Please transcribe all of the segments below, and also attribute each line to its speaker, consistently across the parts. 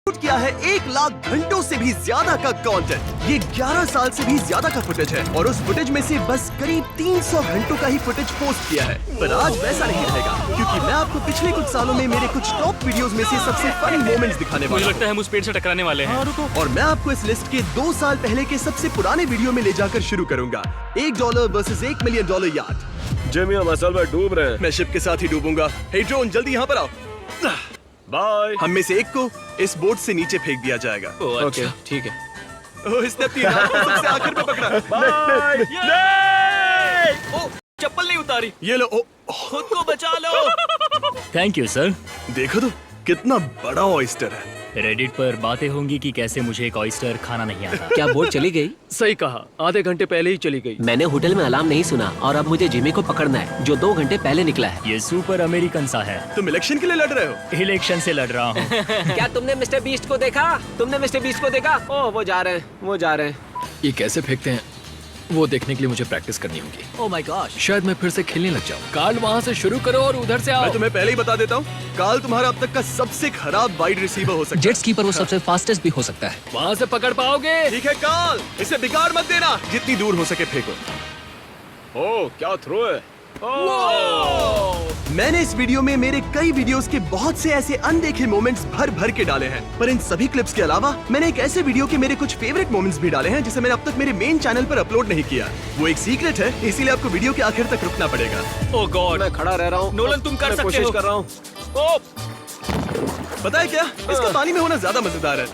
Speaker 1: Shoot किया है 1 लाख घंटों से भी ज्यादा का कंटेंट। ये 11 साल से भी ज्यादा का फुटेज है और उस फुटेज में से बस करीब 300 घंटों का ही फुटेज पोस्ट किया है। पर आज वैसा नहीं रहेगा, क्योंकि मैं आपको पिछले कुछ सालों में मेरे कुछ टॉप वीडियोस में से सबसे फनी मोमेंट्स दिखाने वाला हूं।
Speaker 2: मुझे लगता है हम उस पेड़ से टकराने वाले हैं।
Speaker 1: और मैं आपको इस लिस्ट के 2 साल पहले के सबसे पुराने वीडियो में ले जाकर शुरू करूंगा। $1 वर्सेस $1 मिलियन यार्ड।
Speaker 3: जिमी हम असल में डूब रहे हैं।
Speaker 1: मैं शिप के साथ ही डूबूंगा। हे ड्रोन, जल्दी यहाँ पर आओ।
Speaker 3: बाय।
Speaker 1: हम में से एक को इस बोट से नीचे फेंक दिया जाएगा।
Speaker 2: ओके, ठीक है।
Speaker 1: ओह, इसने अपनी नाक को सबसे आखिर में पकड़ा।
Speaker 3: बाय।
Speaker 2: ओ, चप्पल नहीं उतारी।
Speaker 1: ये लो।
Speaker 2: खुद को बचा लो।
Speaker 4: Thank you sir.
Speaker 1: देखो तो कितना बड़ा ऑयस्टर है।
Speaker 4: रेडिट पर बातें होंगी कि कैसे मुझे एक ऑयस्टर खाना नहीं आता।
Speaker 5: क्या बोट चली गई?
Speaker 2: सही कहा, आधे घंटे पहले ही चली गई।
Speaker 5: मैंने होटल में अलार्म नहीं सुना और अब मुझे जिमी को पकड़ना है, जो 2 घंटे पहले निकला है।
Speaker 4: ये सुपर अमेरिकन सा है।
Speaker 1: तुम इलेक्शन के लिए लड़ रहे हो?
Speaker 4: इलेक्शन से लड़ रहा हूँ।
Speaker 5: क्या तुमने मिस्टर बीस्ट को देखा? तुमने मिस्टर बीस्ट को देखा? ओह, वो जा रहे हैं।
Speaker 6: ये कैसे फेंकते हैं वो देखने के लिए मुझे प्रैक्टिस करनी होगी।
Speaker 5: Oh my God.
Speaker 6: शायद मैं फिर से खेलने लग जाऊं। कार्ल वहाँ से शुरू करो और उधर से
Speaker 1: मैं
Speaker 6: आओ।
Speaker 1: तुम्हें पहले ही बता देता हूँ, कार्ल तुम्हारा अब तक का सबसे खराब वाइड रिसीवर हो सकता है।
Speaker 6: जेट्स कीपर वो सबसे फास्टेस्ट भी हो सकता है। वहाँ से पकड़ पाओगे?
Speaker 1: ठीक है कार्ल, इसे बिगाड़ मत देना। जितनी दूर हो सके फेंको।
Speaker 3: ओह, क्या थ्रो है।
Speaker 1: मैंने इस वीडियो में मेरे कई वीडियोस के बहुत से ऐसे अनदेखे मोमेंट्स भर भर के डाले हैं, पर इन सभी क्लिप्स के अलावा मैंने एक ऐसे वीडियो के मेरे कुछ फेवरेट मोमेंट्स भी डाले हैं जिसे मैंने अब तक मेरे मेन चैनल पर अपलोड नहीं किया। वो एक सीक्रेट है, इसीलिए आपको वीडियो के आखिर तक रुकना पड़ेगा।
Speaker 2: ओ गॉड,
Speaker 5: मैं खड़ा रह रहा हूँ।
Speaker 2: नोलन तुम कर
Speaker 5: मैं
Speaker 2: सकते
Speaker 5: कोशिश
Speaker 2: हो।
Speaker 5: कर रहा हूँ।
Speaker 2: ओ,
Speaker 1: पता है क्या, इसका पानी में होना ज्यादा मजेदार है।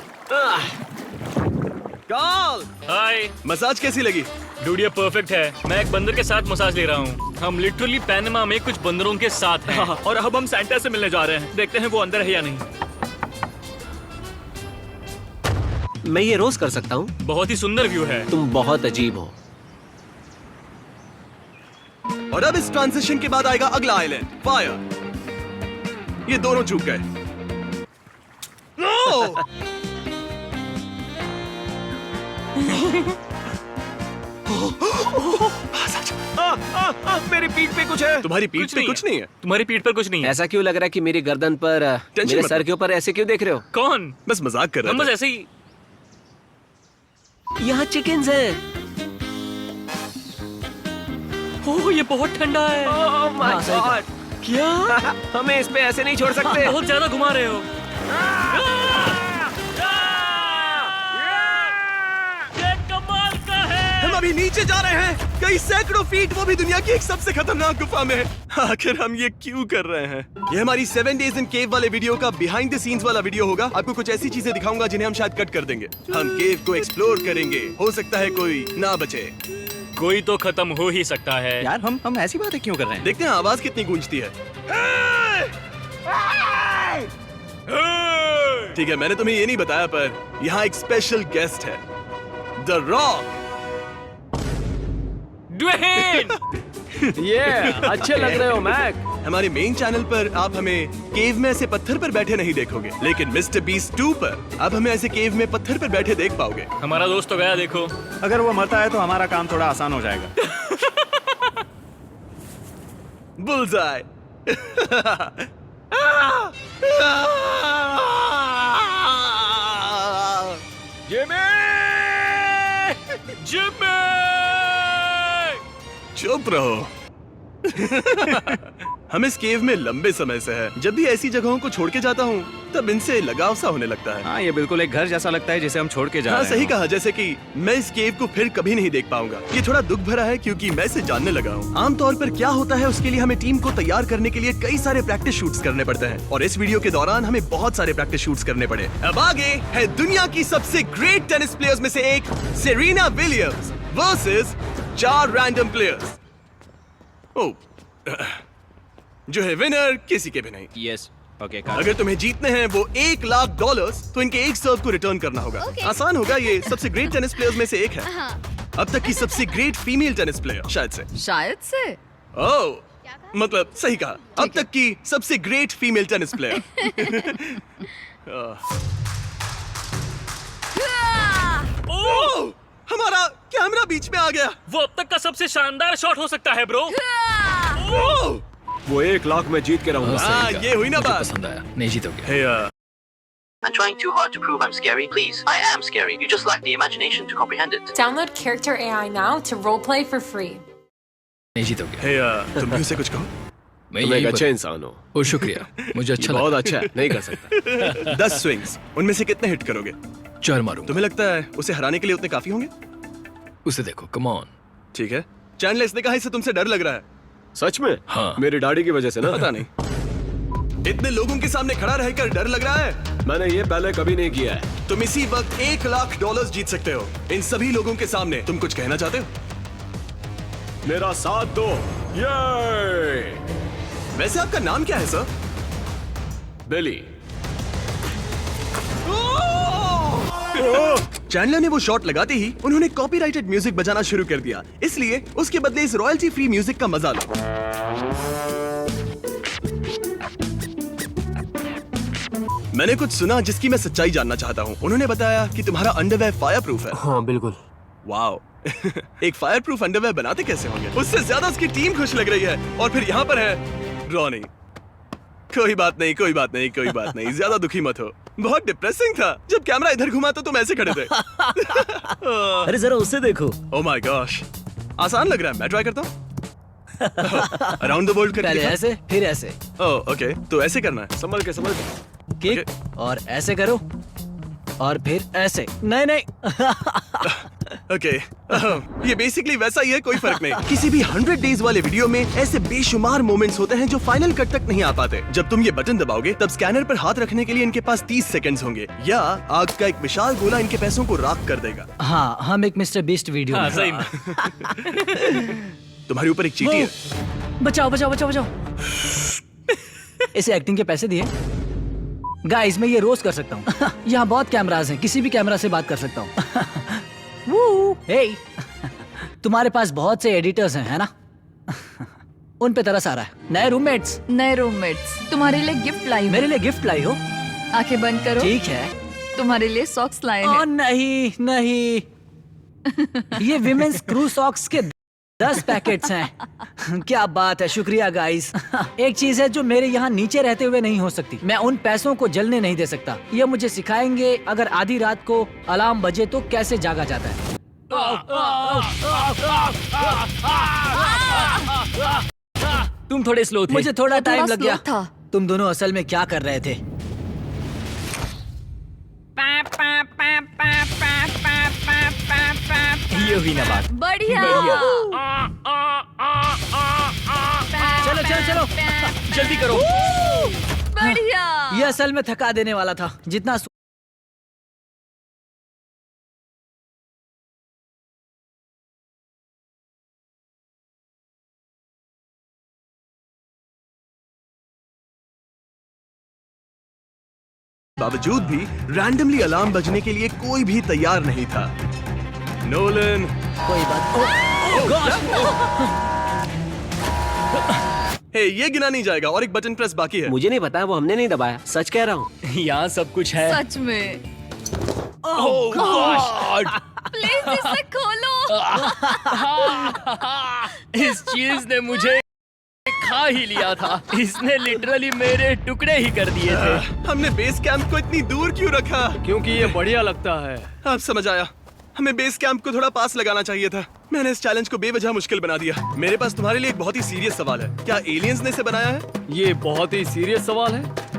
Speaker 1: कार्ल,
Speaker 2: हाय
Speaker 1: मसाज कैसी लगी?
Speaker 2: डूड, ये परफेक्ट है। मैं एक बंदर के साथ मसाज ले रहा हूँ। हम लिटरली पैनमा में कुछ बंदरों के साथ हैं। और अब हम सैंटा से मिलने जा रहे हैं। देखते हैं वो अंदर है या नहीं।
Speaker 5: मैं ये रोज कर सकता हूँ।
Speaker 2: बहुत ही सुंदर व्यू है।
Speaker 5: तुम बहुत अजीब हो।
Speaker 1: और अब इस ट्रांजिशन के बाद आएगा अगला आइलैंड, फायर। ये दोनों झुक गए। No!
Speaker 5: मेरी पीठ पे कुछ है।
Speaker 1: तुम्हारी पीठ पे कुछ नहीं है।
Speaker 2: तुम्हारी पीठ पर कुछ नहीं है।
Speaker 5: ऐसा क्यों लग रहा है कि मेरी गर्दन पर,
Speaker 1: टेंशन
Speaker 5: मेरे
Speaker 1: मत
Speaker 5: सर
Speaker 1: लो।
Speaker 5: के ऊपर ऐसे क्यों देख रहे हो?
Speaker 2: कौन?
Speaker 1: बस मजाक कर
Speaker 2: हम बस
Speaker 1: रहा था।
Speaker 2: ऐसे ही।
Speaker 5: यहाँ चिकन्स हैं।
Speaker 2: ओह, ये बहुत ठंडा है।
Speaker 5: ओह माय
Speaker 6: हाँ, सही कहा।
Speaker 5: गॉड। क्या? हमें इस पे ऐसे नहीं छोड़ सकते।
Speaker 2: बहुत ज्यादा घुमा रहे हो। ये कमाल का है।
Speaker 1: हम अभी नीचे जा रहे हैं, कई सैकड़ों फीट, वो भी दुनिया की एक सबसे खतरनाक गुफा में। आखिर हम ये क्यों कर रहे हैं? ये हमारी 7 डेज इन केव वाले वीडियो का बिहाइंड द सीन्स वाला वीडियो होगा। आपको कुछ ऐसी चीजें दिखाऊंगा जिन्हें हम शायद कट कर देंगे। हम केव को एक्सप्लोर करेंगे, हो सकता है कोई ना बचे।
Speaker 2: कोई तो खत्म हो ही सकता है।
Speaker 6: यार हम ऐसी बातें क्यों कर रहे हैं?
Speaker 1: देखते हैं आवाज कितनी गूंजती है। ठीक है, मैंने तुम्हें ये नहीं बताया, पर यहाँ एक स्पेशल गेस्ट है, द रॉक।
Speaker 2: ड्वेन!
Speaker 5: ये अच्छे लग रहे हो मैक।
Speaker 1: हमारे मेन चैनल पर आप हमें केव में ऐसे पत्थर पर बैठे नहीं देखोगे, लेकिन मिस्टर बीस्ट 2 पर आप हमें ऐसे केव में पत्थर पर बैठे देख पाओगे।
Speaker 2: हमारा दोस्त तो गया, देखो।
Speaker 7: अगर वो मरता है तो हमारा काम थोड़ा आसान हो जाएगा।
Speaker 1: बुलजाय।
Speaker 2: जिम्मी!
Speaker 1: चुप रहो। हम इस केव में लंबे समय से हैं। जब भी ऐसी जगहों को छोड़ के जाता हूँ तब इनसे लगाव सा होने लगता है।
Speaker 7: हाँ, ये बिल्कुल एक घर जैसा लगता है जिसे हम छोड़ के जा
Speaker 1: हाँ,
Speaker 7: रहे
Speaker 1: सही
Speaker 7: हैं।
Speaker 1: कहा। जैसे कि मैं इस केव को फिर कभी नहीं देख पाऊंगा। ये थोड़ा दुख भरा है क्योंकि मैं इसे जानने लगा हूँ। आमतौर पर क्या होता है, उसके लिए हमें टीम को तैयार करने के लिए कई सारे प्रैक्टिस शूट्स करने पड़ते हैं, और इस वीडियो के दौरान हमें बहुत सारे प्रैक्टिस शूट्स करने पड़े। अब आगे है दुनिया की सबसे ग्रेट टेनिस प्लेयर्स में से एक, Serena Williams versus 4 random players. Oh, जो है विनर किसी के भी नहीं।
Speaker 7: Yes, okay.
Speaker 1: अगर तुम्हें जीतने हैं वो $1 लाख, तो इनके एक सर्व को रिटर्न करना होगा। आसान होगा, ये सबसे ग्रेट टेनिस प्लेयर्स में से एक है। अब तक की सबसे ग्रेट फीमेल टेनिस प्लेयर शायद से। ओह, मतलब सही कहा, अब तक की सबसे ग्रेट फीमेल टेनिस प्लेयर। ओह, हमारा कैमरा बीच में आ गया।
Speaker 2: वो अब तक का सबसे शानदार शॉट हो सकता है, ब्रो।
Speaker 1: ओह,
Speaker 3: वो 1 लाख में जीत के रहूंगा।
Speaker 1: हाँ, ये हुई ना
Speaker 6: मुझे
Speaker 1: बात।
Speaker 6: पसंद आया। नहीं जीतोगे।
Speaker 1: हे
Speaker 8: and trying too hard to prove I'm scary. Please, I am scary. You just lack the imagination to comprehend it.
Speaker 9: Download Character AI now to roleplay for free.
Speaker 6: नहीं जीतोगे।
Speaker 1: हे तुम भी उसे कुछ कहो।
Speaker 6: मैं
Speaker 3: तुम एक
Speaker 6: यही
Speaker 3: अच्छे
Speaker 6: पर-
Speaker 3: इंसान हो।
Speaker 6: ओ शुक्रिया, मुझे अच्छा
Speaker 3: बहुत
Speaker 6: लगा।
Speaker 3: अच्छा है, नहीं कर सकता।
Speaker 1: 10 स्विंग्स, उनमें से कितने हिट करोगे?
Speaker 6: 4 मारूंगा।
Speaker 1: तुम्हें लगता है उसे हराने के लिए उतने काफी होंगे?
Speaker 6: उसे देखो, कम ऑन।
Speaker 1: ठीक है। चैंडलर, इसने कहा इससे तुमसे डर लग रहा है।
Speaker 3: सच में?
Speaker 6: हाँ।
Speaker 3: मेरी दाढ़ी की वजह से ना?
Speaker 1: पता नहीं। इतने लोगों के सामने खड़ा रहकर डर लग रहा है?
Speaker 3: मैंने ये पहले कभी नहीं किया है।
Speaker 1: तुम इसी वक्त $1 लाख जीत सकते हो। इन सभी लोगों के सामने तुम कुछ कहना चाहते हो?
Speaker 3: मेरा साथ दो। ये
Speaker 1: वैसे आपका नाम क्या है सर?
Speaker 3: बिली।
Speaker 1: चैंडलर ने वो शॉट लगाते ही उन्होंने कॉपीराइटेड म्यूजिक बजाना शुरू कर दिया, इसलिए उसके बदले इस रॉयल्टी फ्री म्यूजिक का मजा लो। मैंने कुछ सुना जिसकी मैं सच्चाई जानना चाहता हूँ। उन्होंने बताया कि तुम्हारा अंडरवेयर फायर प्रूफ है।
Speaker 5: हाँ बिल्कुल।
Speaker 1: वाओ। एक फायर प्रूफ अंडरवेयर बनाते कैसे होंगे? उससे ज्यादा उसकी टीम खुश लग रही है। और फिर यहाँ पर है रॉनी। कोई बात नहीं, कोई बात नहीं, कोई बात नहीं, ज्यादा दुखी मत हो। बहुत डिप्रेसिंग था। जब कैमरा इधर घुमा तो तुम ऐसे खड़े थे।
Speaker 4: अरे जरा उसे देखो।
Speaker 1: ओह माय गॉश, आसान लग रहा है। मैं ट्राई करता हूँ। अराउंड द वर्ल्ड
Speaker 5: पहले ऐसे फिर ऐसे।
Speaker 1: ओह ओके, तो ऐसे करना है।
Speaker 3: संभल के, संभल के।
Speaker 5: किक और ऐसे करो और फिर ऐसे। नहीं नहीं।
Speaker 1: ओके, ये बेसिकली वैसा ही है, कोई फर्क नहीं। किसी भी 100 डेज वाले वीडियो में ऐसे बेशुमार मोमेंट्स होते हैं जो फाइनल कट तक नहीं आ पाते। जब तुम ये बटन दबाओगे तब स्कैनर पर हाथ रखने के लिए इनके पास 30 सेकंड्स होंगे, या आग का एक विशाल गोला इनके पैसों को राख कर देगा।
Speaker 5: हाँ, हम एक मिस्टर बीस्ट वीडियो
Speaker 4: हाँ
Speaker 5: में।
Speaker 4: सही में।
Speaker 1: तुम्हारे ऊपर एक चींटी है।
Speaker 5: बचाओ बचाओ बचाओ बचाओ। इसे एक्टिंग के पैसे दिए। गाइस, मैं ये रोज कर सकता हूँ। यहाँ बहुत कैमरास हैं, किसी भी कैमरा से बात कर सकता हूँ। हे, तुम्हारे पास बहुत से एडिटर्स हैं, है ना? उन पे तरस आ रहा है। नए रूममेट्स
Speaker 10: तुम्हारे लिए गिफ्ट लाई हूँ।
Speaker 5: मेरे लिए गिफ्ट लाई हो?
Speaker 10: आंखें बंद करो।
Speaker 5: ठीक है।
Speaker 10: तुम्हारे लिए सॉक्स लाए
Speaker 5: ओ
Speaker 10: हैं।
Speaker 5: नहीं नहीं, ये विमेन्स क्रू सॉक्स के 10 पैकेट्स हैं। क्या बात है, शुक्रिया गाइस। एक चीज है जो मेरे यहाँ नीचे रहते हुए नहीं हो सकती, मैं उन पैसों को जलने नहीं दे सकता। ये मुझे सिखाएंगे अगर आधी रात को अलार्म बजे तो कैसे जागा जाता है।
Speaker 4: तुम थोड़े स्लो थे।
Speaker 5: मुझे थोड़ा टाइम लग गया।
Speaker 10: था।
Speaker 5: तुम दोनों असल में क्या कर रहे थे?
Speaker 4: ये हुई ना बात।
Speaker 10: बढ़िया।
Speaker 5: चलो चलो चलो,
Speaker 4: जल्दी करो।
Speaker 10: बढ़िया।
Speaker 5: ये असल में थका देने वाला था। जितना
Speaker 1: बावजूद भी रैंडमली अलार्म बजने के लिए कोई भी तैयार नहीं था। नोलन,
Speaker 5: कोई बात।
Speaker 1: हे, ये गिना नहीं जाएगा और एक बटन प्रेस बाकी है।
Speaker 5: मुझे नहीं पता, वो हमने नहीं दबाया, सच कह रहा हूँ।
Speaker 4: यहाँ सब कुछ है।
Speaker 10: सच में।
Speaker 4: ओह गॉड।
Speaker 10: प्लीज इसे खोलो।
Speaker 4: इस चीज ने मुझे खा ही लिया था। इसने लिटरली मेरे टुकड़े ही कर दिए थे।
Speaker 1: हमने बेस कैंप को इतनी दूर क्यों रखा?
Speaker 3: क्योंकि ये बढ़िया लगता है।
Speaker 1: अब समझ आया, हमें बेस कैंप को थोड़ा पास लगाना चाहिए था। मैंने इस चैलेंज को बेवजह मुश्किल बना दिया। मेरे पास तुम्हारे लिए एक बहुत ही सीरियस सवाल है। क्या एलियंस ने इसे बनाया है?
Speaker 3: ये बहुत ही सीरियस सवाल है।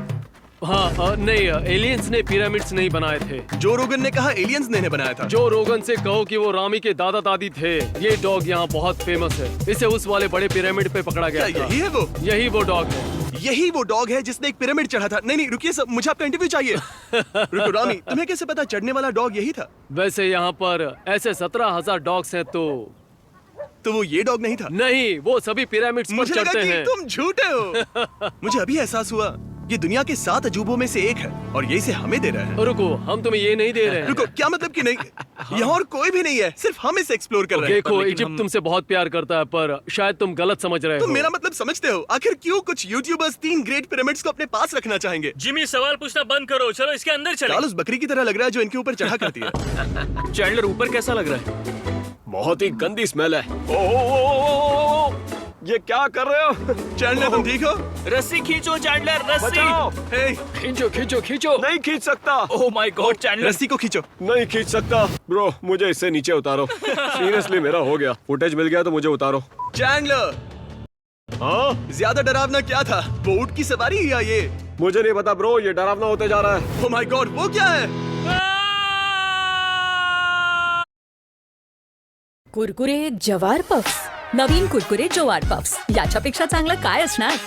Speaker 3: हाँ, नहीं, एलियंस ने पिरामिड्स नहीं बनाए थे।
Speaker 1: जो रोगन ने कहा एलियंस ने बनाया था।
Speaker 3: जो रोगन से कहो कि वो रामी के दादा दादी थे। ये डॉग यहाँ बहुत फेमस है। इसे उस वाले बड़े पिरामिड पे पकड़ा गया
Speaker 1: क्या
Speaker 3: था।
Speaker 1: यही है वो?
Speaker 3: यही वो डॉग है।
Speaker 1: यही वो डॉग है जिसने एक पिरामिड चढ़ा था। नहीं नहीं, रुकिए सब, मुझे आपका इंटरव्यू चाहिए। रुको रामी, तुम्हें कैसे पता चढ़ने वाला डॉग यही था?
Speaker 3: वैसे यहाँ पर ऐसे 17,000 डॉग्स हैं
Speaker 1: तो वो ये डॉग नहीं था?
Speaker 3: नहीं, वो सभी पिरामिड्स पर
Speaker 1: मुझे लगा
Speaker 3: चढ़ते
Speaker 1: कि
Speaker 3: हैं।
Speaker 1: तुम झूठे हो। मुझे अभी एहसास हुआ ये दुनिया के 7 अजूबों में से एक है और ये इसे हमें दे रहे हैं।
Speaker 3: रुको, हम तुम्हें ये नहीं दे रहे हैं।
Speaker 1: रुको, क्या मतलब कि नहीं? यहाँ और कोई भी नहीं है, सिर्फ हम इसे एक्सप्लोर कर रहे हैं।
Speaker 3: देखो, इजिप्ट तुमसे बहुत प्यार करता है, पर शायद तुम गलत समझ रहे हो।
Speaker 1: तुम मेरा मतलब समझते हो? आखिर क्यों कुछ यूट्यूबर्स 3 ग्रेट पिरामिड्स को अपने पास रखना चाहेंगे?
Speaker 2: जिमी, सवाल पूछना बंद करो। चलो इसके अंदर चलो।
Speaker 1: चार्ल्स बकरी की तरह लग रहा है जो इनके ऊपर चढ़ा करती है।
Speaker 2: चैंडलर ऊपर कैसा लग रहा है?
Speaker 3: बहुत ही गंदी स्मेल है। ये क्या कर रहे हो?
Speaker 1: चैंडलर तुम ठीक हो?
Speaker 2: रस्सी खींचो चैंडलर, रस्सी।
Speaker 3: बचाओ!
Speaker 1: हे,
Speaker 6: खींचो खींचो खींचो।
Speaker 3: नहीं खींच सकता।
Speaker 2: Oh my God Chandler.
Speaker 1: रस्सी को खींचो।
Speaker 3: नहीं खींच सकता। ब्रो मुझे इससे नीचे उतारो। सीरियसली मेरा हो गया। फुटेज मिल गया तो मुझे उतारो।
Speaker 1: चैंडलर,
Speaker 3: हाँ
Speaker 1: ज्यादा डरावना क्या था, वो ऊंट की सवारी या ये?
Speaker 3: मुझे नहीं पता ब्रो, ये डरावना होते जा रहा है।
Speaker 1: ओह माय गॉड, वो क्या है?
Speaker 10: कुरकुरे जवार पफ्स, नवीन कुरकुरे जवार पफ्स, याच्यापेक्षा चांगलं काय असणार?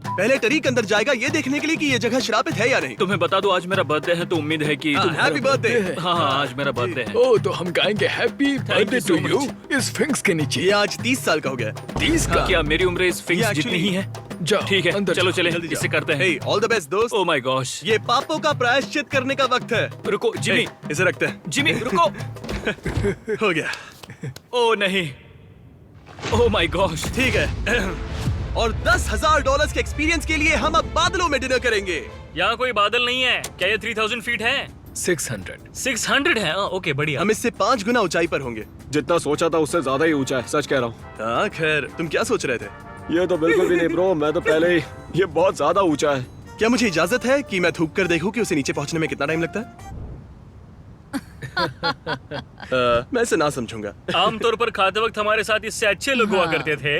Speaker 1: पहले टरीक अंदर जाएगा ये देखने के लिए कि ये जगह श्रापित है या नहीं।
Speaker 2: तुम्हें बता दो आज मेरा बर्थडे है तो उम्मीद है कि
Speaker 1: हैप्पी बर्थडे।
Speaker 2: हाँ हाँ आज मेरा बर्थडे है।
Speaker 6: ओ तो हम गाएंगे happy birthday
Speaker 2: you
Speaker 6: to
Speaker 2: so
Speaker 6: you
Speaker 2: much।
Speaker 6: इस फिंक्स के नीचे।
Speaker 1: ये आज 30 साल का हो गया।
Speaker 6: 30 का।
Speaker 2: क्या मेरी उम्र इस फिंक्स
Speaker 1: ये
Speaker 2: जितनी ही है?
Speaker 6: जाओ
Speaker 2: ठीक है
Speaker 6: अंदर
Speaker 2: चलो
Speaker 6: जाओ।
Speaker 2: चले
Speaker 1: जल्दी
Speaker 2: इससे
Speaker 1: जाओ।
Speaker 2: करते हैं।
Speaker 1: हे, ऑल द बेस्ट दोस्त।
Speaker 2: Oh my gosh.
Speaker 1: ये पापों का प्रायश्चित करने का वक्त है।
Speaker 2: रुको जिमी,
Speaker 1: हे, इसे रखते हैं।
Speaker 2: जिमी रुको।
Speaker 1: हो गया।
Speaker 2: ओह नहीं, ओह माय गॉश।
Speaker 1: ठीक है। और $10,000 के एक्सपीरियंस के लिए हम अब बादलों में डिनर करेंगे।
Speaker 2: यहाँ कोई बादल नहीं है। क्या ये 3000 फीट है?
Speaker 6: 600।
Speaker 2: 600 है। ओके बढ़िया।
Speaker 1: हम इससे 5 गुना ऊंचाई पर होंगे।
Speaker 3: जितना सोचा था उससे ज्यादा ही ऊंचा है, सच कह रहा हूँ।
Speaker 1: हाँ खैर, तुम क्या सोच रहे थे?
Speaker 3: ये तो बिल्कुल भी नहीं ब्रो, मैं तो पहले ही, ये बहुत ज्यादा ऊंचा है।
Speaker 1: क्या मुझे इजाजत है कि मैं थूक कर देखूं कि उसे नीचे पहुंचने में कितना टाइम लगता है? मैं इसे ना समझूंगा।
Speaker 2: आमतौर पर खाते वक्त हमारे साथ इससे अच्छे लोग हुआ करते थे।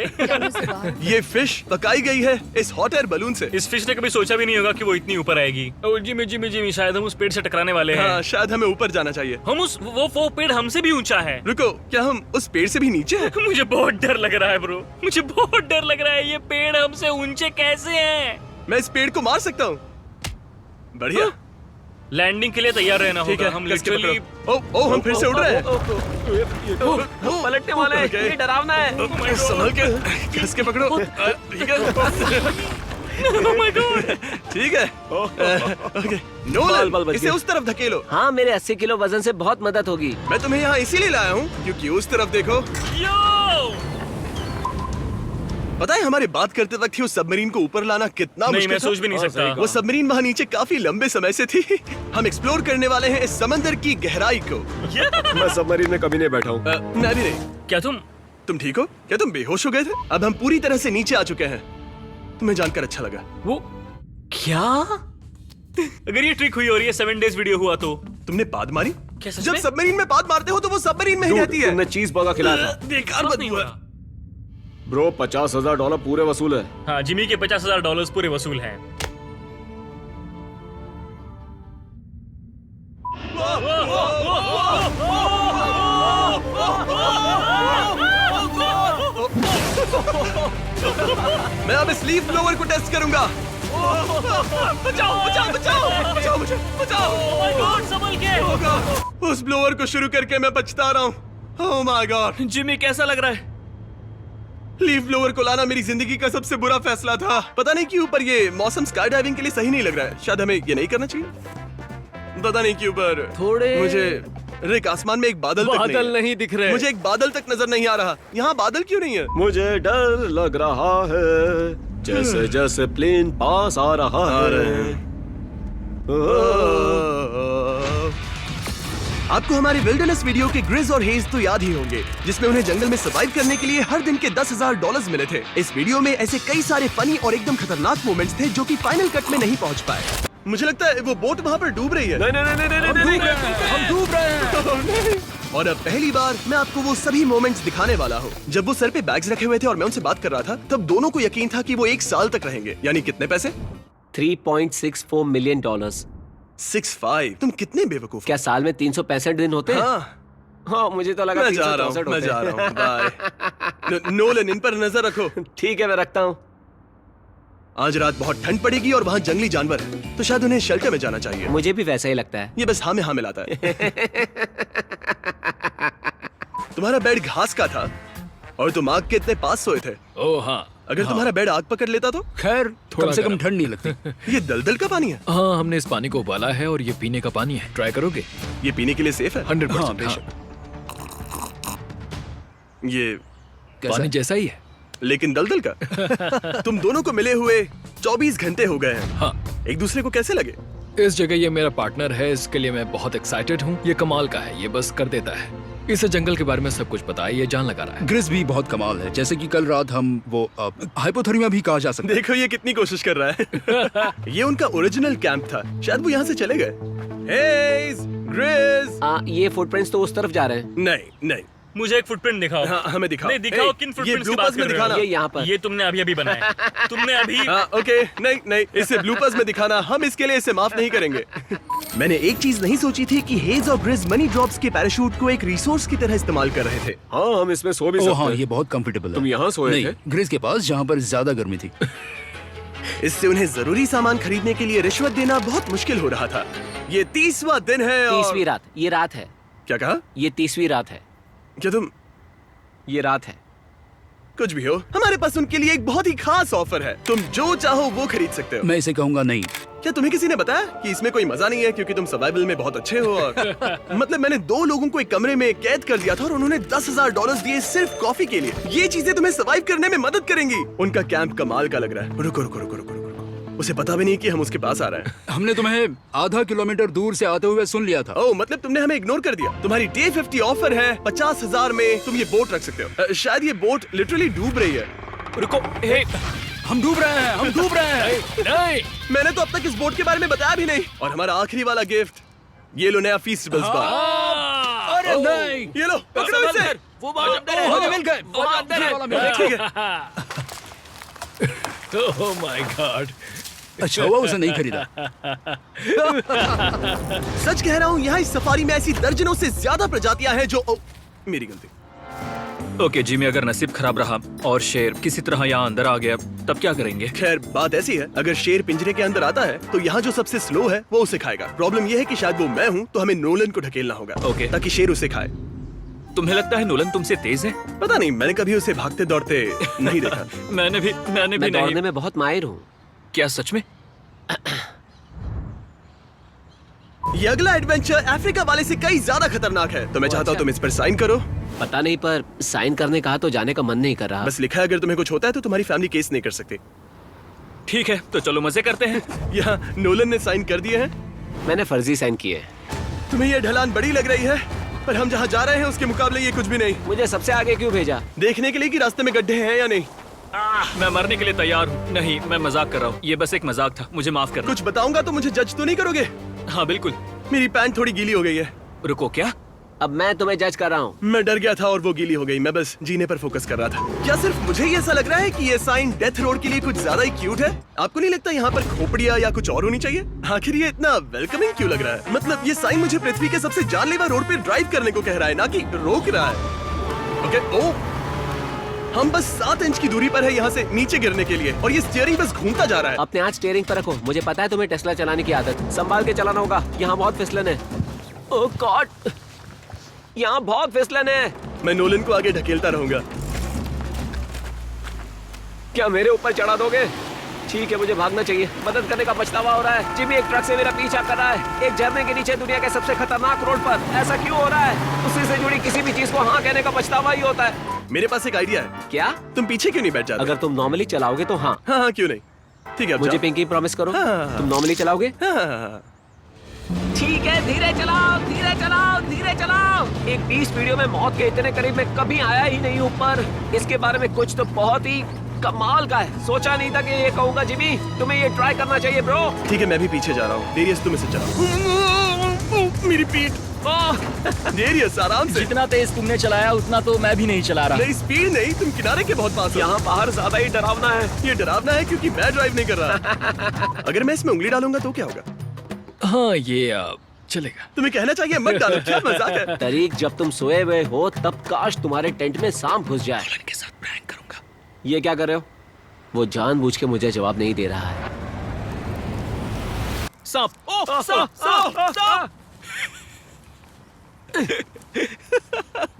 Speaker 1: ये फिश पकाई गई है इस हॉट एयर बलून से।
Speaker 2: इस फिश ने कभी सोचा भी नहीं होगा कि वो इतनी ऊपर आएगी। ओह जिमी जिमी जिमी, शायद हम उस पेड़ से टकराने वाले हैं।
Speaker 1: हाँ, शायद हमें ऊपर जाना चाहिए।
Speaker 2: हम उस वो पेड़ हमसे भी ऊंचा है।
Speaker 1: रुको, क्या हम उस पेड़ से भी नीचे हैं?
Speaker 2: मुझे बहुत डर लग रहा है ब्रो, मुझे बहुत डर लग रहा है। ये पेड़ हमसे ऊंचे कैसे हैं?
Speaker 1: मैं इस पेड़ को मार सकता हूँ। बढ़िया।
Speaker 2: लैंडिंग के लिए तैयार रहना
Speaker 1: ठीक
Speaker 2: होगा।
Speaker 1: है,
Speaker 2: हम
Speaker 1: कस के
Speaker 2: लिटरली
Speaker 1: पकड़ो। ओह, हम फिर से उड़ रहे हैं।
Speaker 3: पलटने वाले हैं, ये डरावना है।
Speaker 1: संभल के, कस के पकड़ो। ठीक है।
Speaker 2: Oh my God!
Speaker 1: ठीक है। ओके, नोलन, इसे उस तरफ धकेलो।
Speaker 11: हाँ मेरे 80 किलो वजन से बहुत मदद होगी।
Speaker 1: मैं तुम्हें यहाँ इसीलिए लाया हूँ क्योंकि उस तरफ देखो। पता है हमारे बात करते वक्त ही उस सबमरीन को ऊपर लाना कितना
Speaker 2: नहीं,
Speaker 1: मुश्किल
Speaker 2: मैं
Speaker 1: था?
Speaker 2: सोच भी नहीं सकता।
Speaker 1: वो सबमरीन वहाँ नीचे काफी लंबे समय से थी। हम एक्सप्लोर करने वाले हैं इस समंदर की गहराई को।
Speaker 3: मैं सबमरीन में कभी नहीं बैठा हूँ।
Speaker 1: मैं भी नहीं।
Speaker 2: क्या तुम
Speaker 1: ठीक हो? क्या तुम बेहोश हो गए थे? अब हम पूरी तरह से नीचे आ चुके हैं। तुम्हें जानकर अच्छा लगा।
Speaker 2: वो क्या? अगर ये ट्रिक हुई और ये 7 डेज वीडियो हुआ तो?
Speaker 1: तुमने पाद मारी?
Speaker 2: क्या सच
Speaker 1: जब
Speaker 2: में?
Speaker 1: सबमरीन में पाद मारते हो तो वो सबमरीन में ही रहती है।
Speaker 3: तुमने चीज बर्गर खिलाया था।
Speaker 1: बेकार
Speaker 2: बात नहीं
Speaker 1: बदबू है।
Speaker 2: हुआ।
Speaker 3: ब्रो $50,000 पूरे वसूल है।
Speaker 2: हाँ जिमी के $50,000 पूरे वसूल हैं।
Speaker 1: मैं अब इस लीफ ब्लोअर को टेस्ट करूंगा। बचाओ बचाओ बचाओ बचाओ मुझे बचाओ।
Speaker 2: Oh my God, संभल के।
Speaker 1: उस ब्लोअर को शुरू करके मैं पछता रहा हूँ। Oh my God!
Speaker 2: जिमी कैसा लग रहा है?
Speaker 1: लीफ ब्लोअर को लाना मेरी जिंदगी का सबसे बुरा फैसला था। पता नहीं क्यों पर ये मौसम स्काई डाइविंग के लिए सही नहीं लग रहा है। शायद हमें ये नहीं करना चाहिए। पता नहीं क्यों पर
Speaker 5: थोड़े-
Speaker 1: मुझे रिक आसमान में एक बादल तक
Speaker 3: बादल
Speaker 1: है।
Speaker 3: नहीं दिख रहे।
Speaker 1: मुझे एक बादल तक नजर नहीं आ रहा। यहाँ बादल क्यों नहीं है?
Speaker 3: मुझे डर लग रहा है जैसे जैसे प्लेन पास आ रहा
Speaker 1: आ रहे
Speaker 3: है।
Speaker 1: आपको हमारे विल्डरनेस वीडियो के ग्रिज और हेज तो याद ही होंगे, जिसमें उन्हें जंगल में सर्वाइव करने के लिए हर दिन के $10,000 मिले थे। इस वीडियो में ऐसे कई सारे फनी और एकदम खतरनाक मोमेंट्स थे जो कि फाइनल कट में नहीं पहुंच पाए। मुझे लगता है वो बोट वहाँ पर डूब रही है।
Speaker 3: नहीं नहीं नहीं नहीं नहीं नहीं।
Speaker 1: हम डूब रहे हैं। और अब पहली बार मैं आपको वो सभी मोमेंट्स दिखाने वाला हूँ। जब वो सर पे बैग्स रखे हुए थे और मैं उनसे बात कर रहा था, तब दोनों को यकीन था कि वो 1 साल तक रहेंगे। यानी कितने पैसे?
Speaker 11: $3.64 मिलियन।
Speaker 1: 65। तुम कितने बेवकूफ।
Speaker 11: क्या साल में 365 दिन होते हैं? हाँ मुझे तो लगा
Speaker 1: मैं जा रहा
Speaker 11: 364
Speaker 1: हूँ, मैं
Speaker 11: होते
Speaker 1: जा
Speaker 11: हैं।
Speaker 1: रहा हूँ। बाय। नोलन, इन पर नजर रखो।
Speaker 11: ठीक है मैं रखता हूँ।
Speaker 1: आज रात बहुत ठंड पड़ेगी और वहाँ जंगली जानवर है, तो शायद उन्हें शेल्टर में जाना चाहिए।
Speaker 11: मुझे भी वैसा ही लगता है।
Speaker 1: ये बस हाँ में हाँ मिलाता है। तुम्हारा बेड घास का था और तुम आग के इतने पास सोए थे।
Speaker 6: ओह हाँ।
Speaker 1: अगर तुम्हारा बेड आग पकड़ लेता तो?
Speaker 6: खैर
Speaker 3: कम से कम
Speaker 6: गर्म।
Speaker 3: ठंड नहीं लगती।
Speaker 1: ये दलदल का पानी है।
Speaker 6: हाँ हमने इस पानी को उबाला है और ये पीने का पानी है। ट्राई करोगे?
Speaker 1: ये पीने के लिए सेफ है?
Speaker 6: 100%।
Speaker 1: बेशक। ये
Speaker 6: पानी जैसा ही है।
Speaker 1: लेकिन दलदल का। तुम दोनों को मिले हुए 24 घंटे हो गए हैं।
Speaker 6: हाँ।
Speaker 1: एक दूसरे को कैसे लगे?
Speaker 6: इस जगह ये मेरा पार्टनर है, इसके लिए मैं बहुत एक्साइटेड हूँ। ये कमाल का है, ये बस कर देता है। इसे जंगल के बारे में सब कुछ पता है, ये जान लगा रहा है।
Speaker 12: ग्रिस भी बहुत कमाल है, जैसे कि कल रात हम वो हाइपोथर्मिया भी कहा जा सकता है।
Speaker 1: देखो ये कितनी कोशिश कर रहा है। ये उनका ओरिजिनल कैंप था, शायद वो यहाँ से चले गए। Hedge, grease.
Speaker 11: ये फुटप्रिंट्स तो उस तरफ जा रहे हैं।
Speaker 1: नहीं नहीं,
Speaker 2: मुझे एक फुटप्रिंट दिखाओ।
Speaker 1: हाँ, हमें दिखाओ।
Speaker 2: नहीं दिखाओ, किन
Speaker 1: ये
Speaker 2: फुटप्रिंट्स की
Speaker 1: ब्लूपर्स
Speaker 2: बात
Speaker 1: में
Speaker 2: कर रहे हो?
Speaker 1: दिखाना।
Speaker 11: ये यहाँ पर।
Speaker 2: ये तुमने अभी अभी बनाया। तुमने अभी
Speaker 1: ओके, नहीं नहीं, इसे ब्लूपर्स में दिखाना, हम इसके लिए इसे माफ नहीं करेंगे। मैंने एक चीज नहीं सोची थी कि हेज और ग्रिस मनी ड्रॉप्स के पैराशूट को एक रिसोर्स की तरह इस्तेमाल कर रहे थे।
Speaker 12: हाँ, हम इसमें सो भी सकते हैं। हाँ, ये बहुत कंफर्टेबल है।
Speaker 11: तुम यहाँ सोए थे?
Speaker 12: ग्रिस के पास, जहाँ पर ज्यादा गर्मी थी।
Speaker 1: इससे उन्हें जरूरी सामान खरीदने के लिए रिश्वत देना बहुत मुश्किल हो रहा था। ये 30वां दिन है और
Speaker 11: 30वीं रात। ये रात है।
Speaker 1: क्या कहा?
Speaker 11: ये 30वीं रात है।
Speaker 1: क्या तुम?
Speaker 11: ये रात है।
Speaker 1: कुछ भी हो, हमारे पास उनके लिए एक बहुत ही खास ऑफर है। तुम जो चाहो वो खरीद सकते हो।
Speaker 12: मैं इसे कहूँगा नहीं।
Speaker 1: क्या तुम्हें किसी ने बताया कि इसमें कोई मजा नहीं है क्योंकि तुम सर्वाइवल में बहुत अच्छे हो? और मतलब मैंने 2 लोगों को एक कमरे में कैद कर दिया था और उन्होंने $10,000 दिए सिर्फ कॉफी के लिए। ये चीजें तुम्हें सर्वाइव करने में मदद करेंगी। उनका कैंप कमाल का लग रहा है। रुको रुको रुको रुको रुको, उसे पता भी नहीं कि हम उसके पास आ रहे हैं।
Speaker 12: हमने तुम्हें आधा किलोमीटर दूर से आते हुए सुन लिया था।
Speaker 1: ओह, मतलब तुमने हमें इग्नोर कर दिया। तुम्हारी डे 50 ऑफर है, 50,000 में तुम ये बोट रख सकते हो। शायद ये बोट लिटरली डूब रही है।
Speaker 2: रुको, हे,
Speaker 12: हम डूब रहे हैं, हम डूब रहे हैं।
Speaker 2: नहीं,
Speaker 1: मैंने तो अब तक इस बोट के बारे में बताया भी नहीं। और हमारा आखिरी वाला गिफ्ट, ये लो नया फीस्टेबल्स बार।
Speaker 12: अरे नहीं,
Speaker 1: ये लो, पकड़ो इसे।
Speaker 2: वो बाल अंदर है।
Speaker 12: हमें मिल गए।
Speaker 2: वो अंदर है।
Speaker 1: ठीक है।
Speaker 2: Oh my God.
Speaker 12: अच्छा हुआ उसे नहीं खरीदा।
Speaker 1: सच कह रहा हूँ, यहाँ इस सफारी में ऐसी दर्जनों से ज्यादा प्रजातियां हैं जो मेरी गलती।
Speaker 6: ओके जिमी, अगर नसीब खराब रहा और शेर किसी तरह यहाँ अंदर आ गया तब क्या करेंगे?
Speaker 1: खैर बात ऐसी है, अगर शेर पिंजरे के अंदर आता है तो यहाँ जो सबसे स्लो है वो उसे खाएगा। प्रॉब्लम ये है कि शायद वो मैं हूँ, तो हमें नोलन को ढकेलना होगा।
Speaker 6: ओके।
Speaker 1: ताकि शेर उसे खाए।
Speaker 6: तुम्हें लगता है नोलन तुमसे तेज है?
Speaker 1: पता नहीं, मैंने कभी उसे भागते दौड़ते नहीं देखा।
Speaker 6: मैंने भी
Speaker 11: मैं
Speaker 6: नहीं।
Speaker 11: दौड़ने में बहुत माहिर हूँ।
Speaker 6: क्या सच में?
Speaker 1: ये अगला एडवेंचर अफ्रीका वाले से कई ज्यादा खतरनाक है, तो मैं चाहता हूँ तुम इस पर साइन करो।
Speaker 11: पता नहीं, पर साइन करने कहा तो जाने का मन नहीं कर रहा।
Speaker 1: बस लिखा है अगर तुम्हें कुछ होता है तो तुम्हारी फैमिली केस नहीं कर सकती।
Speaker 6: ठीक है, तो चलो मजे करते हैं।
Speaker 1: यहाँ नोलन ने साइन कर दिए हैं।
Speaker 11: मैंने फर्जी साइन किए।
Speaker 1: तुम्हें ये ढलान बड़ी लग रही है, पर हम जहाँ जा रहे हैं उसके मुकाबले ये कुछ भी नहीं।
Speaker 11: मुझे सबसे आगे क्यों भेजा?
Speaker 1: देखने के लिए कि रास्ते में गड्ढे हैं या नहीं।
Speaker 6: मैं मरने के लिए तैयार हूँ। नहीं, मैं मजाक कर रहा हूँ। ये बस एक मजाक था, मुझे माफ करना।
Speaker 1: कुछ बताऊंगा तो मुझे जज तो नहीं करोगे?
Speaker 6: हाँ बिल्कुल।
Speaker 1: मेरी पैंट थोड़ी गीली हो गई है।
Speaker 6: रुको, क्या?
Speaker 11: अब मैं तुम्हें जज कर रहा हूँ।
Speaker 1: मैं डर गया था और वो गीली हो गई। मैं बस जीने पर फोकस कर रहा था। क्या सिर्फ मुझे ही ऐसा लग रहा है कि ये साइन डेथ रोड के लिए कुछ ज्यादा ही क्यूट है? आपको नहीं लगता यहाँ पर खोपड़ियाँ या कुछ और होनी चाहिए? आखिर ये इतना वेलकमिंग क्यों लग रहा है? मतलब ये साइन मुझे पृथ्वी के सबसे जानलेवा रोड पे ड्राइव करने को कह रहा है, ना कि रोक रहा है। ओके, ओह, हम बस 7 इंच की दूरी पर है यहाँ से नीचे गिरने के लिए, और ये स्टीयरिंग बस घूमता जा रहा है।
Speaker 11: अपने हाथ स्टीयरिंग पर रखो। मुझे पता है तुम्हें टेस्ला चलाने की आदत। संभाल के चलाना होगा, यहाँ बहुत फिसलन है। ओह गॉड, यहाँ बहुत फिसलन है।
Speaker 1: मैं नोलन को आगे ढकेलता रहूंगा।
Speaker 11: क्या मेरे ऊपर चढ़ा दोगे? ठीक है, मुझे भागना चाहिए। मदद करने का पछतावा हो रहा है। जिमी एक ट्रक से मेरा पीछा कर रहा है, एक झरने के नीचे दुनिया के सबसे खतरनाक रोड पर। ऐसा क्यों हो रहा है? उसी से जुड़ी किसी भी चीज को हाँ कहने का पछतावा ही होता है।
Speaker 1: मेरे पास एक आइडिया है।
Speaker 11: क्या?
Speaker 1: तुम पीछे क्यों नहीं बैठ जाते?
Speaker 11: अगर तुम नॉर्मली चलाओगे तो हाँ।
Speaker 1: हाँ, क्यों नहीं। ठीक है, अब
Speaker 11: मुझे
Speaker 1: जाओ।
Speaker 11: पिंकी प्रॉमिस करो।
Speaker 1: हाँ।
Speaker 11: तुम नॉर्मली चलाओगे?
Speaker 1: हाँ।
Speaker 11: ठीक है, धीरे चलाओ, धीरे चलाओ, धीरे चलाओ। एक 20 वीडियो में मौत के इतने करीब मैं कभी आया ही नहीं हूँ, पर इसके बारे में कुछ तो बहुत ही कमाल का है। सोचा नहीं था कि ये कहूँगा। जिमी, तुम्हें ये ट्राई करना चाहिए ब्रो।
Speaker 1: ठीक है, मैं भी पीछे जा रहा हूँ। डेरियस तुम इसे चलाओ। मेरी पीठ। डेरियस आराम से।
Speaker 4: जितना तेज तुमने चलाया उतना तो मैं भी नहीं चला रहा।
Speaker 1: नहीं, स्पीड नहीं, तुम किनारे के बहुत पास हो।
Speaker 11: यहाँ बाहर ज्यादा ही डरावना है।
Speaker 1: ये डरावना है क्योंकि मैं ड्राइव नहीं कर रहा। अगर मैं इसमें उंगली डालूंगा तो क्या होगा?
Speaker 6: हाँ, ये चलेगा।
Speaker 1: तुम्हें कहना चाहिए मत डालो। क्या मजाक है?
Speaker 11: तरीक, जब तुम सोए हुए हो तब काश तुम्हारे टेंट में सांप घुस जाए।
Speaker 6: नोलन के साथ प्रैंक करूंगा।
Speaker 11: ये क्या कर रहे हो? वो जानबूझ के मुझे जवाब नहीं दे रहा है।
Speaker 2: सांप! ओह, सांप! सांप! सांप!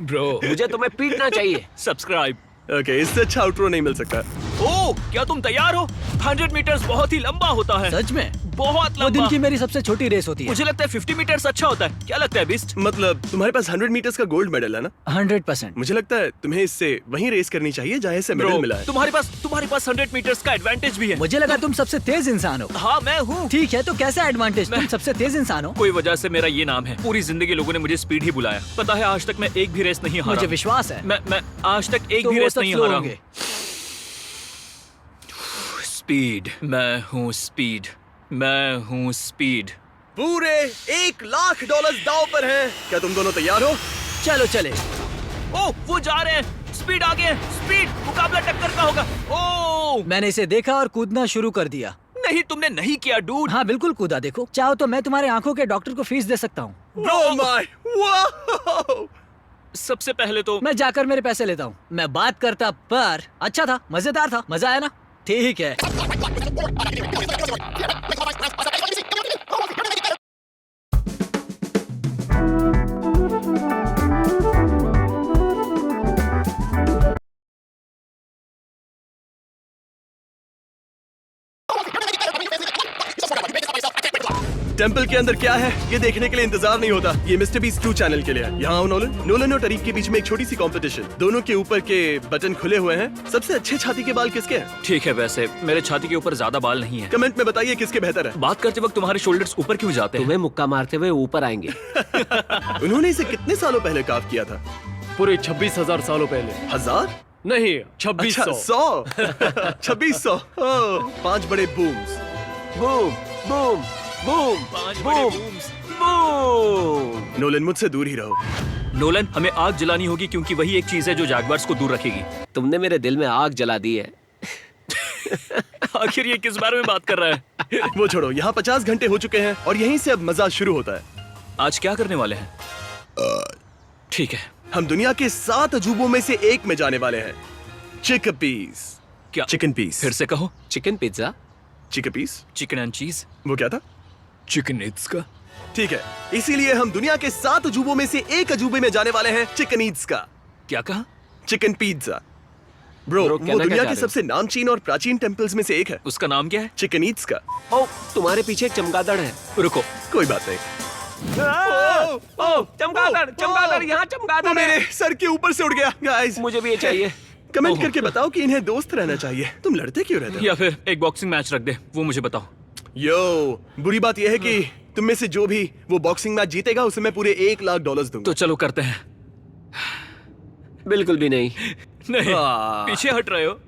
Speaker 6: ब्रो,
Speaker 11: मुझे तुम्हें पीटना चाहिए।
Speaker 2: सब्सक्राइब।
Speaker 1: ओके, इससे अच्छा आउटरो नहीं मिल सकता।
Speaker 2: ओह, क्या तुम तैयार हो? 100 मीटर्स बहुत ही लंबा होता है।
Speaker 5: सच में?
Speaker 4: बहुत
Speaker 5: वो दिन
Speaker 4: लंबा।
Speaker 5: की मेरी सबसे छोटी रेस होती है।
Speaker 6: मुझे लगता है 50 मीटर्स अच्छा होता है। क्या लगता है बीस्ट?
Speaker 1: मतलब तुम्हारे पास 100 मीटर्स का गोल्ड मेडल है ना?
Speaker 5: 100%।
Speaker 1: मुझे लगता है तुम्हें इससे वहीं रेस करनी चाहिए जहाँ से मेडल मिला है।
Speaker 6: तुम्हारे पास 100 मीटर्स का एडवांटेज भी है।
Speaker 5: मुझे लगा तुम सबसे तेज इंसान हो।
Speaker 6: हाँ मैं हूँ।
Speaker 5: ठीक है, तो कैसा एडवांटेज? तुम सबसे तेज इंसान हो।
Speaker 6: कोई वजह से मेरा ये नाम है। पूरी जिंदगी लोगों ने मुझे स्पीड ही बुलाया। पता है आज तक मैं एक भी रेस नहीं हारा।
Speaker 5: मुझे विश्वास है।
Speaker 6: मैं आज तक एक
Speaker 5: तो
Speaker 6: भी
Speaker 5: वो
Speaker 6: रेस
Speaker 5: सब
Speaker 6: नहीं
Speaker 5: slow
Speaker 6: हारा
Speaker 5: होंगे।
Speaker 6: स्पीड, मैं हूँ स्पीड, मैं हूँ स्पीड।
Speaker 1: पूरे $1 लाख दांव पर हैं। क्या तुम दोनों तैयार हो?
Speaker 5: चलो चले।
Speaker 6: ओह वो जा रहे हैं। स्पीड आगे है। स्पीड मुकाबला टक्कर का होगा। ओह
Speaker 5: मैंने इसे देखा और कूदना शुरू कर दिया।
Speaker 6: नहीं तुमने नहीं किया डूड।
Speaker 5: हाँ बिल्कुल कूदा। देखो, चाहो तो मैं तुम्हारे आंखों के डॉक्टर को फीस दे सकता हूँ।
Speaker 1: Oh my! Wow!
Speaker 6: सबसे पहले तो
Speaker 5: मैं जाकर मेरे पैसे लेता हूँ। मैं बात करता, पर अच्छा था, मजेदार था, मजा आया ना? ठीक है।
Speaker 1: टेंपल के अंदर क्या है ये देखने के लिए इंतजार नहीं होता। ये मिस्टर बीस्ट 2 चैनल के लिए है। यहाँ आओ नोलन और टरीक के बीच में एक छोटी सी कंपटीशन। दोनों के ऊपर के बटन खुले हुए हैं। सबसे अच्छे छाती के बाल किसके हैं?
Speaker 6: ठीक है, वैसे मेरे छाती के ऊपर ज्यादा बाल नहीं है।
Speaker 1: कमेंट में बताइए किसके बेहतर है।
Speaker 6: बात करते वक्त तुम्हारे शोल्डर्स ऊपर क्यों जाते हैं?
Speaker 11: तुम्हें मुक्का मारते हुए ऊपर आएंगे।
Speaker 1: उन्होंने इसे कितने सालों पहले काफ किया था?
Speaker 3: पूरे 26,000 सालों पहले।
Speaker 1: 1000?
Speaker 3: नहीं, 2600।
Speaker 1: 100 2600। 5 बड़े बूम्स।
Speaker 11: Boom boom boom boom boom.
Speaker 1: Nolan मुझसे दूर ही रहो।
Speaker 6: नोलन हमें आग जलानी होगी क्योंकि वही एक चीज है जो जैगवार्स को दूर रखेगी।
Speaker 11: तुमने मेरे दिल में आग जला दी है।
Speaker 6: आखिर ये किस बारे में बात कर रहा है?
Speaker 1: वो छोड़ो, यहाँ 50 घंटे हो चुके हैं और यहीं से अब मजा शुरू होता है।
Speaker 6: आज क्या करने वाले हैं? ठीक है,
Speaker 1: हम दुनिया के 7 अजूबों में से एक में जाने वाले हैं। Chicken piece.
Speaker 6: क्या?
Speaker 1: Chicken piece.
Speaker 6: फिर से कहो।
Speaker 11: Chicken pizza.
Speaker 1: Chicken piece.
Speaker 6: Chicken and cheese.
Speaker 1: वो क्या था?
Speaker 6: चिकन ईट्स का।
Speaker 1: ठीक है, इसीलिए हम दुनिया के 7 अजूबों में से एक अजूबे में जाने वाले हैं। चिकन ईट्स का।
Speaker 6: क्या कहा?
Speaker 1: Chicken pizza. ब्रो, वो दुनिया के सबसे नामचीन और प्राचीन टेम्पल्स में से एक है।
Speaker 6: उसका नाम क्या है?
Speaker 1: चिकन ईट्स का।
Speaker 11: ओ, तुम्हारे पीछे एक चमगादड़ है।
Speaker 6: रुको,
Speaker 1: कोई बात नहीं।
Speaker 11: चमगादड़, चमगादड़, यहाँ चमगादड़ है।
Speaker 1: मेरे सर के ऊपर से उड़ गया। गाइस,
Speaker 11: मुझे भी ये चाहिए।
Speaker 1: कमेंट करके बताओ कि इन्हें दोस्त रहना चाहिए। तुम लड़ते क्यों रहते हो?
Speaker 6: या फिर एक बॉक्सिंग मैच रख दे, वो मुझे बताओ।
Speaker 1: यो, बुरी बात यह है कि तुम में से जो भी वो बॉक्सिंग मैच जीतेगा उसे मैं पूरे $1 लाख दूंगा।
Speaker 6: तो चलो करते हैं।
Speaker 11: बिल्कुल भी नहीं।
Speaker 6: नहीं, पीछे हट रहे हो।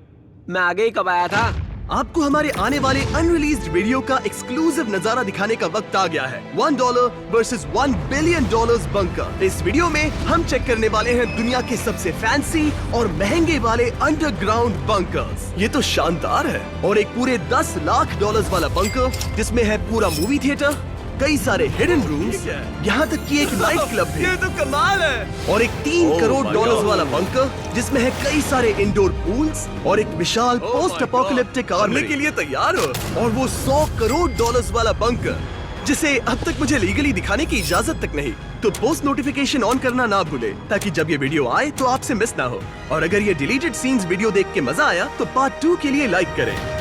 Speaker 11: मैं आगे ही कब आया था?
Speaker 1: आपको हमारे आने वाले अनरिलीज्ड वीडियो का एक्सक्लूसिव नजारा दिखाने का वक्त आ गया है। $1 वर्सेस $1 बिलियन बंकर। इस वीडियो में हम चेक करने वाले हैं दुनिया के सबसे फैंसी और महंगे वाले अंडरग्राउंड बंकर्स। ये तो शानदार है। और एक पूरे $10 लाख वाला बंकर जिसमें है पूरा मूवी थिएटर, कई सारे हिडन रूम्स, यहाँ तक कि एक नाइट क्लब भी। ये तो कमाल है। और एक $3 करोड़ वाला बंकर जिसमें है कई सारे इंडोर पूल्स और एक विशाल पोस्ट अपोकलिप्टिक आर्मी के लिए तैयार हो। और वो $100 करोड़ वाला बंकर जिसे अब तक मुझे लीगली दिखाने की इजाजत तक नहीं। तो पोस्ट नोटिफिकेशन ऑन करना ना भूले ताकि जब ये वीडियो आए तो आपसे मिस ना हो। और अगर ये डिलीटेड सीन्स वीडियो देख के मजा आया तो पार्ट 2 के लिए लाइक करें।